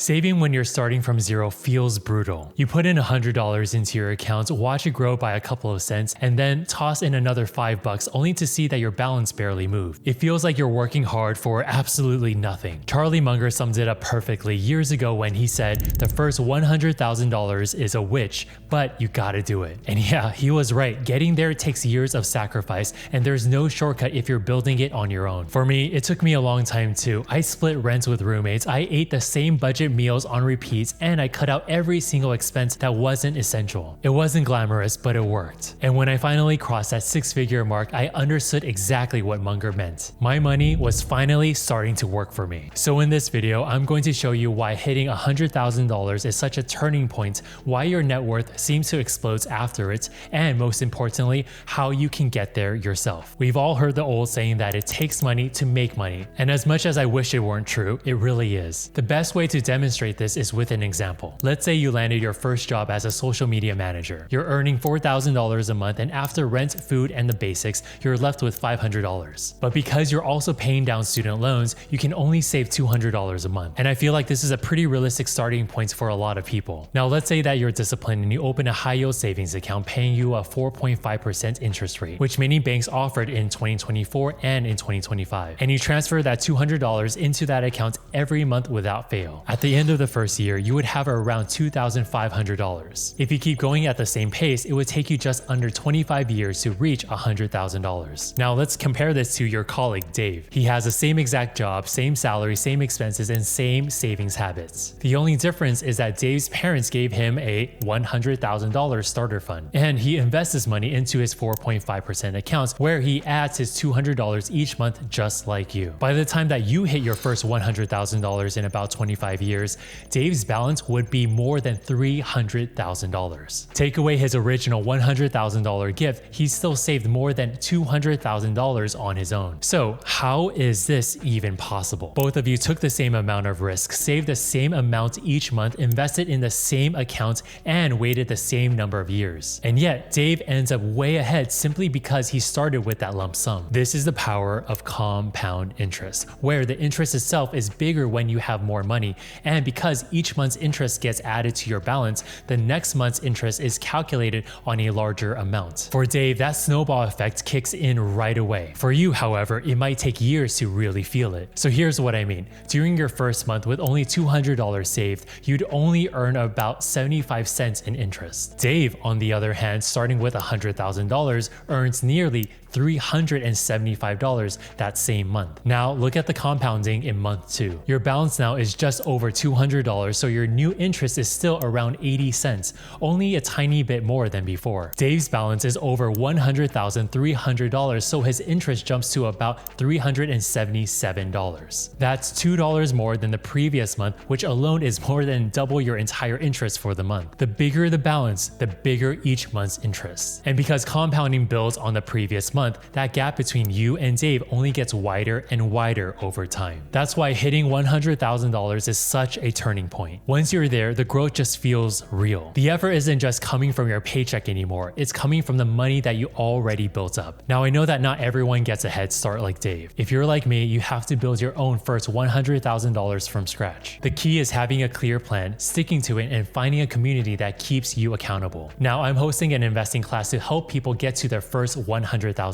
Saving when you're starting from zero feels brutal. You put in $100 into your account, watch it grow by a couple of cents, and then toss in another $5 only to see that your balance barely moved. It feels like you're working hard for absolutely nothing. Charlie Munger summed it up perfectly years ago when he said, the first $100,000 is a witch, but you gotta do it. And yeah, he was right. Getting there takes years of sacrifice, and there's no shortcut if you're building it on your own. For me, it took me a long time too. I split rents with roommates, I ate the same budget meals on repeats, and I cut out every single expense that wasn't essential. It wasn't glamorous, but it worked. And when I finally crossed that six-figure mark, I understood exactly what Munger meant. My money was finally starting to work for me. So in this video, I'm going to show you why hitting $100,000 is such a turning point, why your net worth seems to explode after it, and most importantly, how you can get there yourself. We've all heard the old saying that it takes money to make money, and as much as I wish it weren't true, it really is. The best way to demonstrate this is with an example. Let's say you landed your first job as a social media manager. You're earning $4,000 a month, and after rent, food, and the basics, you're left with $500. But because you're also paying down student loans, you can only save $200 a month. And I feel like this is a pretty realistic starting point for a lot of people. Now let's say that you're disciplined and you open a high yield savings account paying you a 4.5% interest rate, which many banks offered in 2024 and in 2025. And you transfer that $200 into that account every month without fail. At the end of the first year, you would have around $2,500. If you keep going at the same pace, it would take you just under 25 years to reach $100,000. Now let's compare this to your colleague Dave. He has the same exact job, same salary, same expenses, and same savings habits. The only difference is that Dave's parents gave him a $100,000 starter fund, and he invests his money into his 4.5% accounts where he adds his $200 each month just like you. By the time that you hit your first $100,000 in about 25 years, Dave's balance would be more than $300,000. Take away his original $100,000 gift, he still saved more than $200,000 on his own. So how is this even possible? Both of you took the same amount of risk, saved the same amount each month, invested in the same account, and waited the same number of years. And yet, Dave ends up way ahead simply because he started with that lump sum. This is the power of compound interest, where the interest itself is bigger when you have more money, and because each month's interest gets added to your balance, the next month's interest is calculated on a larger amount. For Dave, that snowball effect kicks in right away. For you, however, it might take years to really feel it. So here's what I mean. During your first month with only $200 saved, you'd only earn about 75 cents in interest. Dave, on the other hand, starting with $100,000, earns nearly $375 that same month. Now look at the compounding in month 2. Your balance now is just over $200, so your new interest is still around 80 cents, only a tiny bit more than before. Dave's balance is over $100,300, so his interest jumps to about $377. That's $2 more than the previous month, which alone is more than double your entire interest for the month. The bigger the balance, the bigger each month's interest. And because compounding builds on the previous month, that gap between you and Dave only gets wider and wider over time. That's why hitting $100,000 is such a turning point. Once you're there, the growth just feels real. The effort isn't just coming from your paycheck anymore, it's coming from the money that you already built up. Now I know that not everyone gets a head start like Dave. If you're like me, you have to build your own first $100,000 from scratch. The key is having a clear plan, sticking to it, and finding a community that keeps you accountable. Now I'm hosting an investing class to help people get to their first $100,000.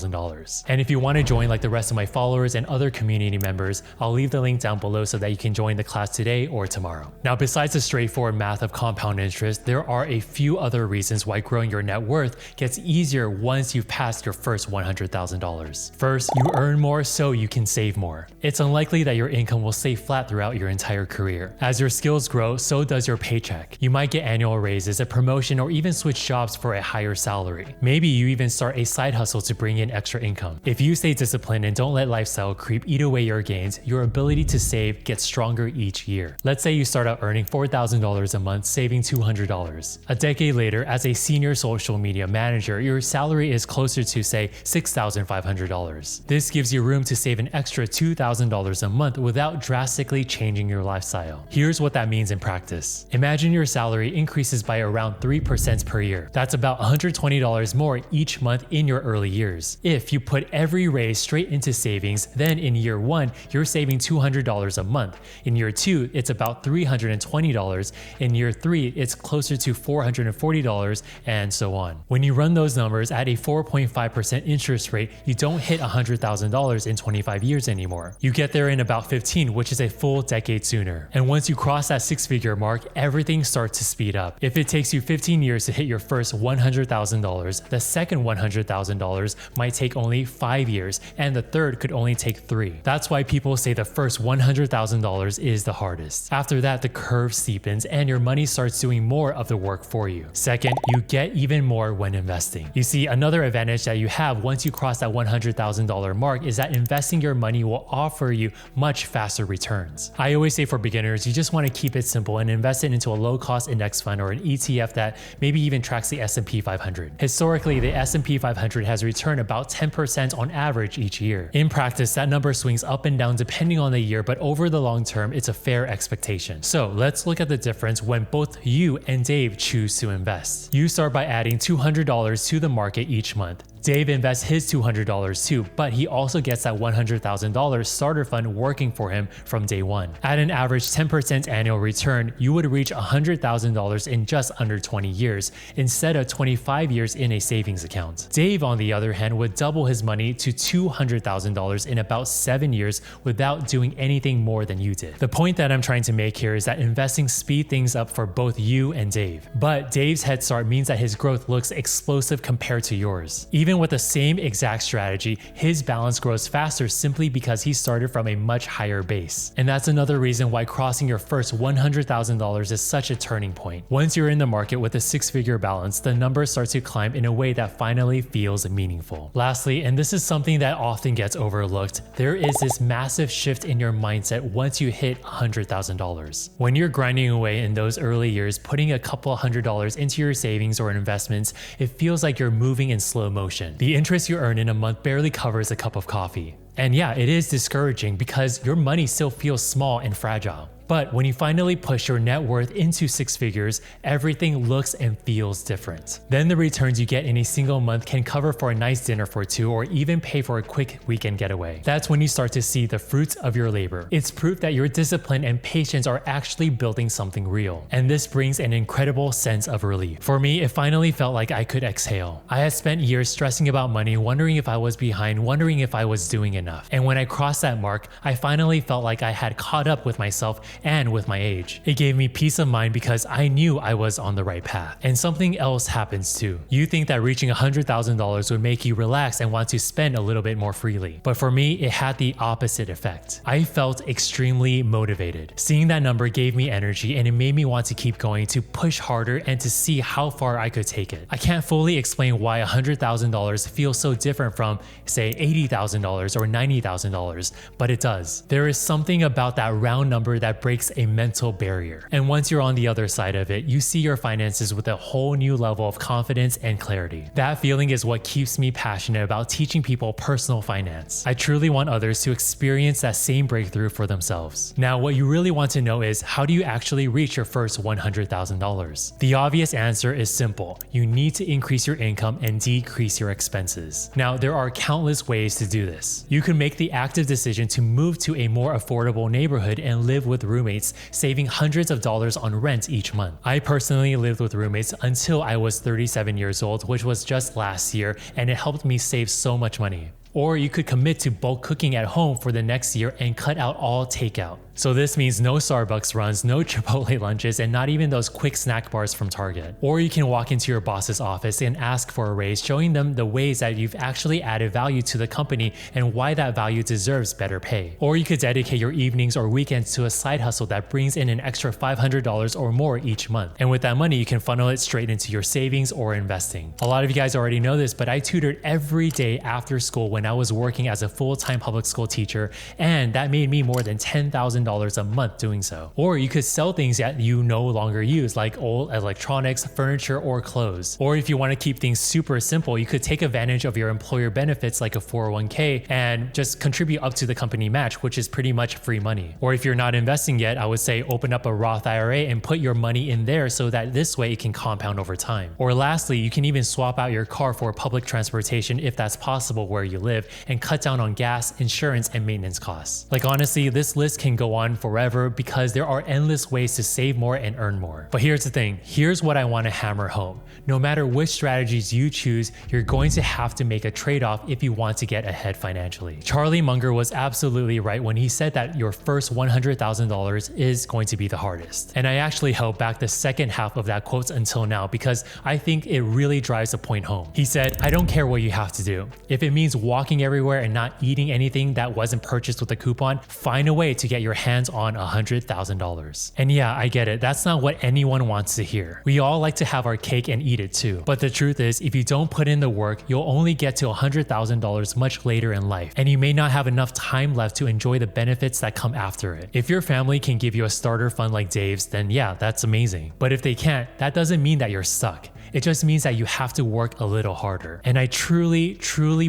And if you want to join like the rest of my followers and other community members, I'll leave the link down below so that you can join the class today or tomorrow. Now, besides the straightforward math of compound interest, there are a few other reasons why growing your net worth gets easier once you've passed your first $100,000. First, you earn more so you can save more. It's unlikely that your income will stay flat throughout your entire career. As your skills grow, so does your paycheck. You might get annual raises, a promotion, or even switch jobs for a higher salary. Maybe you even start a side hustle to bring in extra income. If you stay disciplined and don't let lifestyle creep eat away your gains, your ability to save gets stronger each year. Let's say you start out earning $4,000 a month, saving $200. A decade later, as a senior social media manager, your salary is closer to, say, $6,500. This gives you room to save an extra $2,000 a month without drastically changing your lifestyle. Here's what that means in practice. Imagine your salary increases by around 3% per year. That's about $120 more each month in your early years. years. If you put every raise straight into savings, then in year 1, you're saving $200 a month. In year 2, it's about $320. In year 3, it's closer to $440, and so on. When you run those numbers at a 4.5% interest rate, you don't hit $100,000 in 25 years anymore. You get there in about 15, which is a full decade sooner. And once you cross that six-figure mark, everything starts to speed up. If it takes you 15 years to hit your first $100,000, the second $100,000 might take only 5 years, and the third could only take 3. That's why people say the first $100,000 is the hardest. After that, the curve steepens and your money starts doing more of the work for you. Second, you get even more when investing. You see, another advantage that you have once you cross that $100,000 mark is that investing your money will offer you much faster returns. I always say for beginners, you just want to keep it simple and invest it into a low-cost index fund or an ETF that maybe even tracks the S&P 500. Historically, the S&P 500 has returned about 10% on average each year. In practice, that number swings up and down depending on the year, but over the long term, it's a fair expectation. So let's look at the difference when both you and Dave choose to invest. You start by adding $200 to the market each month. Dave invests his $200 too, but he also gets that $100,000 starter fund working for him from day one. At an average 10% annual return, you would reach $100,000 in just under 20 years, instead of 25 years in a savings account. Dave, on the other hand, would double his money to $200,000 in about 7 years without doing anything more than you did. The point that I'm trying to make here is that investing speeds things up for both you and Dave. But Dave's head start means that his growth looks explosive compared to yours. Even with the same exact strategy, his balance grows faster simply because he started from a much higher base. And that's another reason why crossing your first $100,000 is such a turning point. Once you're in the market with a six-figure balance, the numbers start to climb in a way that finally feels meaningful. Lastly, and this is something that often gets overlooked, there is this massive shift in your mindset once you hit $100,000. When you're grinding away in those early years, putting a couple $100 into your savings or investments, it feels like you're moving in slow motion. The interest you earn in a month barely covers a cup of coffee. And yeah, it is discouraging because your money still feels small and fragile. But when you finally push your net worth into six figures, everything looks and feels different. Then the returns you get in a single month can cover for a nice dinner for two or even pay for a quick weekend getaway. That's when you start to see the fruits of your labor. It's proof that your discipline and patience are actually building something real. And this brings an incredible sense of relief. For me, it finally felt like I could exhale. I had spent years stressing about money, wondering if I was behind, wondering if I was doing enough. And when I crossed that mark, I finally felt like I had caught up with myself and with my age. It gave me peace of mind because I knew I was on the right path. And something else happens too. You think that reaching $100,000 would make you relax and want to spend a little bit more freely. But for me, it had the opposite effect. I felt extremely motivated. Seeing that number gave me energy and it made me want to keep going, to push harder and to see how far I could take it. I can't fully explain why $100,000 feels so different from, say, $80,000 or $90,000, but it does. There is something about that round number that breaks a mental barrier. And once you're on the other side of it, you see your finances with a whole new level of confidence and clarity. That feeling is what keeps me passionate about teaching people personal finance. I truly want others to experience that same breakthrough for themselves. Now, what you really want to know is, how do you actually reach your first $100,000? The obvious answer is simple. You need to increase your income and decrease your expenses. Now, there are countless ways to do this. You can make the active decision to move to a more affordable neighborhood and live with roommates, saving hundreds of dollars on rent each month. I personally lived with roommates until I was 37 years old, which was just last year, and it helped me save so much money. Or you could commit to bulk cooking at home for the next year and cut out all takeout. So this means no Starbucks runs, no Chipotle lunches, and not even those quick snack bars from Target. Or you can walk into your boss's office and ask for a raise, showing them the ways that you've actually added value to the company and why that value deserves better pay. Or you could dedicate your evenings or weekends to a side hustle that brings in an extra $500 or more each month. And with that money, you can funnel it straight into your savings or investing. A lot of you guys already know this, but I tutored every day after school when I was working as a full-time public school teacher, and that made me more than $10,000 $1,000 a month doing so. Or you could sell things that you no longer use, like old electronics, furniture, or clothes. Or if you want to keep things super simple, you could take advantage of your employer benefits like a 401k and just contribute up to the company match, which is pretty much free money. Or if you're not investing yet, I would say open up a Roth IRA and put your money in there so that this way it can compound over time. Or lastly, you can even swap out your car for public transportation if that's possible where you live and cut down on gas, insurance, and maintenance costs. Like honestly, this list can go on forever because there are endless ways to save more and earn more. But here's the thing, here's what I want to hammer home. No matter which strategies you choose, you're going to have to make a trade-off if you want to get ahead financially. Charlie Munger was absolutely right when he said that your first $100,000 is going to be the hardest. And I actually held back the second half of that quote until now because I think it really drives the point home. He said, I don't care what you have to do. If it means walking everywhere and not eating anything that wasn't purchased with a coupon, find a way to get your hands on $100,000. And yeah, I get it. That's not what anyone wants to hear. We all like to have our cake and eat it too. But the truth is, if you don't put in the work, you'll only get to $100,000 much later in life, and you may not have enough time left to enjoy the benefits that come after it. If your family can give you a starter fund like Dave's, then yeah, that's amazing. But if they can't, that doesn't mean that you're stuck. It just means that you have to work a little harder. And I truly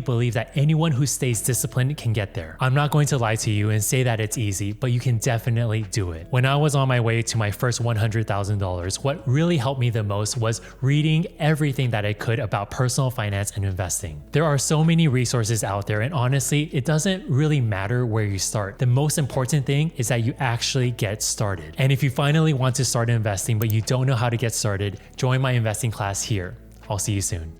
believe that anyone who stays disciplined can get there. I'm not going to lie to you and say that it's easy, but you can definitely do it. When I was on my way to my first $100,000, what really helped me the most was reading everything that I could about personal finance and investing. There are so many resources out there, and honestly, it doesn't really matter where you start. The most important thing is that you actually get started. And if you finally want to start investing but you don't know how to get started, join my investing class here. I'll see you soon.